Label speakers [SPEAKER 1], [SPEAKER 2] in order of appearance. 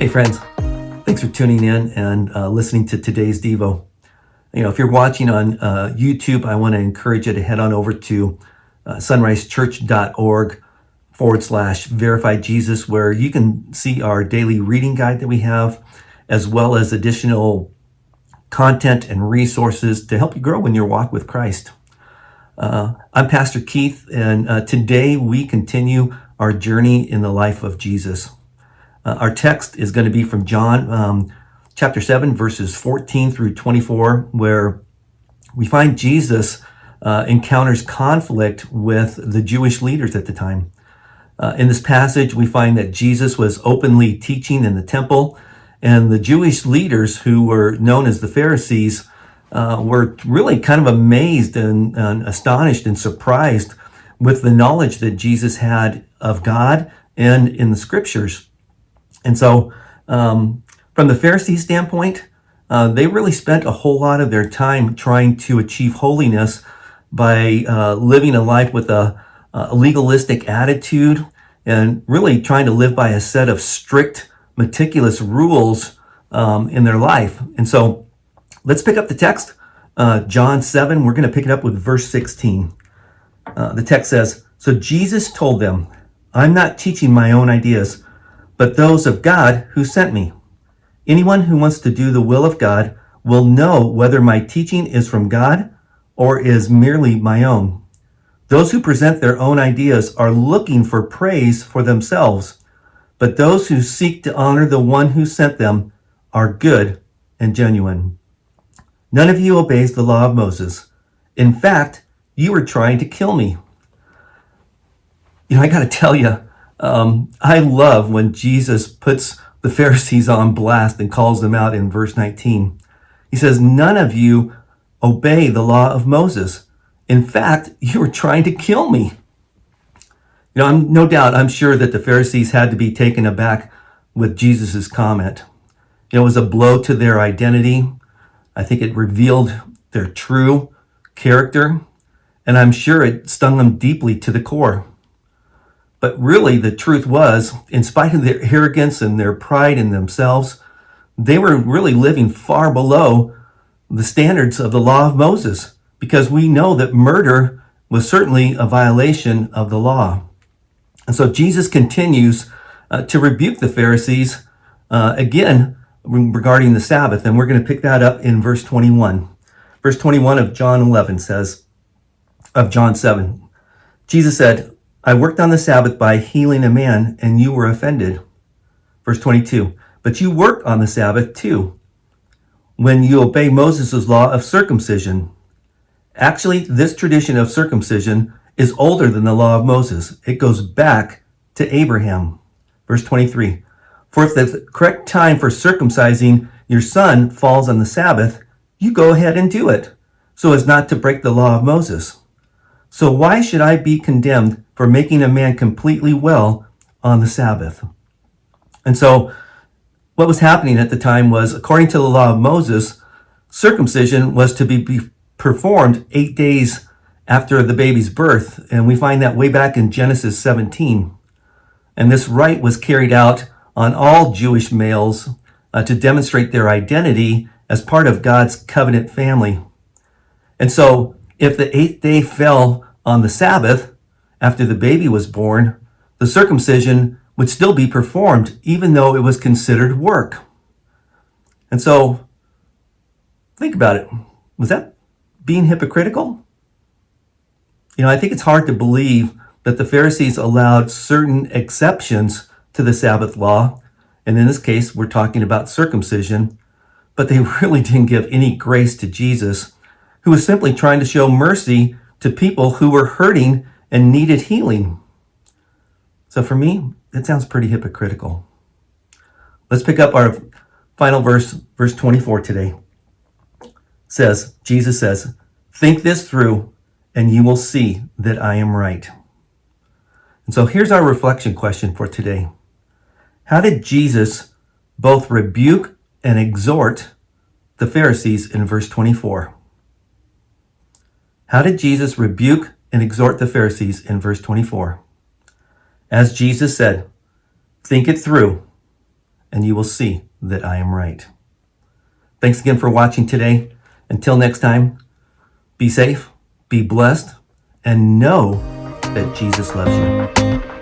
[SPEAKER 1] Hey friends, thanks for tuning in and listening to today's Devo. If you're watching on YouTube, I want to encourage you to head on over to sunrisechurch.org/verify Jesus, where you can see our daily reading guide that we have, as well as additional content and resources to help you grow in your walk with Christ. I'm Pastor Keith, and today we continue our journey in the life of Jesus. Our text is going to be from John chapter 7, verses 14 through 24, where we find Jesus encounters conflict with the Jewish leaders at the time. In this passage, we find that Jesus was openly teaching in the temple, and the Jewish leaders, who were known as the Pharisees, were really kind of amazed and astonished and surprised with the knowledge that Jesus had of God and in the scriptures. And so from the Pharisee standpoint, they really spent a whole lot of their time trying to achieve holiness by living a life with a legalistic attitude and really trying to live by a set of strict, meticulous rules in their life. And so let's pick up the text, John 7. We're going to pick it up with verse 16. The text says, "So Jesus told them, 'I'm not teaching my own ideas, but those of God who sent me. Anyone who wants to do the will of God will know whether my teaching is from God or is merely my own. Those who present their own ideas are looking for praise for themselves, but those who seek to honor the one who sent them are good and genuine. None of you obeys the law of Moses. In fact, you are trying to kill me.'" I got to tell you, I love when Jesus puts the Pharisees on blast and calls them out in verse 19. He says, "None of you obey the law of Moses. In fact, you are trying to kill me." I'm sure that the Pharisees had to be taken aback with Jesus's comment. It was a blow to their identity. I think it revealed their true character, and I'm sure it stung them deeply to the core. But really, the truth was, in spite of their arrogance and their pride in themselves, they were really living far below the standards of the law of Moses, because we know that murder was certainly a violation of the law. And so Jesus continues to rebuke the Pharisees again regarding the Sabbath, and we're going to pick that up in verse 21. Verse 21 of John 11 says, of John 7, Jesus said, "I worked on the Sabbath by healing a man, and you were offended." Verse 22, "But you work on the Sabbath too, when you obey Moses' law of circumcision." Actually, this tradition of circumcision is older than the law of Moses. It goes back to Abraham. Verse 23, "For if the correct time for circumcising your son falls on the Sabbath, you go ahead and do it, so as not to break the law of Moses. So why should I be condemned for making a man completely well on the Sabbath?" And so what was happening at the time was, according to the law of Moses, circumcision was to be performed 8 days after the baby's birth. And we find that way back in Genesis 17. And this rite was carried out on all Jewish males to demonstrate their identity as part of God's covenant family. And so if the 8th day fell on the Sabbath after the baby was born, the circumcision would still be performed, even though it was considered work. And so think about it. Was that being hypocritical? I think it's hard to believe that the Pharisees allowed certain exceptions to the Sabbath law. And in this case, we're talking about circumcision, but they really didn't give any grace to Jesus, who was simply trying to show mercy to people who were hurting and needed healing. So for me, that sounds pretty hypocritical. Let's pick up our final verse, verse 24 today. Jesus says, "Think this through, and you will see that I am right." And so here's our reflection question for today. How did Jesus both rebuke and exhort the Pharisees in verse 24? How did Jesus rebuke and exhort the Pharisees in verse 24? As Jesus said, think it through, and you will see that I am right. Thanks again for watching today. Until next time, be safe, be blessed, and know that Jesus loves you.